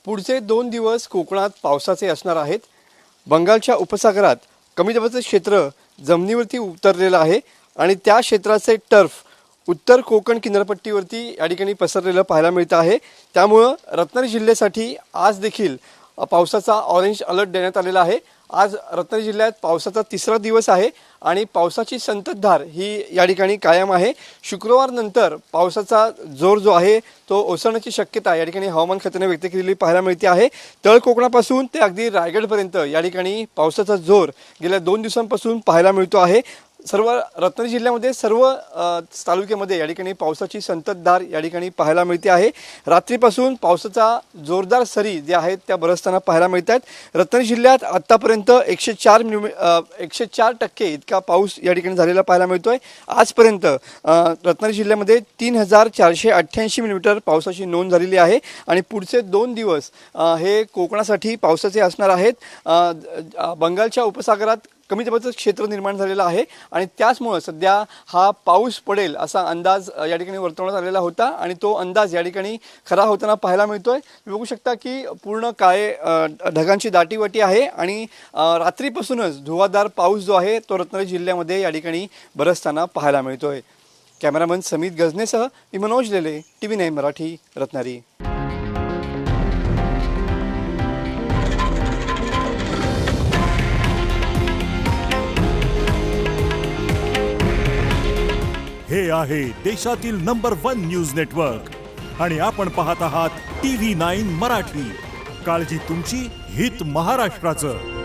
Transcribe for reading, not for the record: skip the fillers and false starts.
पुढचे 2 दिवस कोकणात पावसाचे असणार आहेत। बंगालच्या उपसागरात कमी दाबाचे क्षेत्र जमिनीवरती उतरलेलं आहे आणि त्या क्षेत्राचे टर्फ उत्तर कोकण किनारपट्टीवरती या ठिकाणी पसरलेलं पाहायला मिळतं आहे। त्यामुळे रत्नागिरी जिल्ह्यासाठी आज देखील पावसाचा ऑरेंज अलर्ट देण्यात आलेला आहे। आज रत्नागिरी जिल्ह्यात पावसाचा तिसरा दिवस आहे आणि पावसाची संततधार ही या ठिकाणी कायम आहे। शुक्रवार नंतर पावसाचा जोर जो आहे तो ओसरण्याची शक्यता या ठिकाणी हवामान खात्याने व्यक्त केलेली पाहायला मिळते आहे। तळ कोकणापासून ते अगदी रायगडपर्यंत या ठिकाणी पावसाचा जोर गेल्या 2 दिवसांपासून पाहायला मिळतो आहे। सर्व रत्नागिरी जिल्ह्यामध्ये सर्व तालुक्यामध्ये या ठिकाणी पावसाची संततधार या ठिकाणी पाहायला मिळते आहे। रात्रीपासून पावसाचा जोरदार सरी जे आहेत त्या बरसताना पाहायला मिळतात। रत्नागिरी जिल्ह्यात आतापर्यंत 104% इतका पाऊस या ठिकाणी झालेला पाहायला मिळतोय। आजपर्यंत रत्नागिरी जिल्ह्यामध्ये 3488 मिलीमीटर पावसाची नोंद झालेली आहे आणि पुढचे 2 दिवस हे कोकणासाठी पावसाचे असणार आहेत। बंगालच्या उपसागरात कमी दाबाचं क्षेत्र निर्माण झालेलं आहे आणि त्याचमुळे सध्या हा पाऊस पडेल असा अंदाज या ठिकाणी वर्तवण्यात आलेला होता आणि तो अंदाज या ठिकाणी खरा होताना पाहायला मिळतोय। तुम्ही बघू शकता की पूर्ण काळे ढगांची दाटीवाटी आहे आणि रात्रीपासूनच धुवाधार पाऊस जो आहे तो रत्नागिरी जिल्ह्यामध्ये या ठिकाणी बरसताना पाहायला मिळतोय। कॅमेरामन समित गजनेसह मी मनोज लेले, TV9 मराठी, रत्नागिरी। हे आहे देशातील नंबर 1 न्यूज नेटवर्क आणि आपण पाहत आहात TV9 मराठी। काळजी तुमची, हित महाराष्ट्राचं।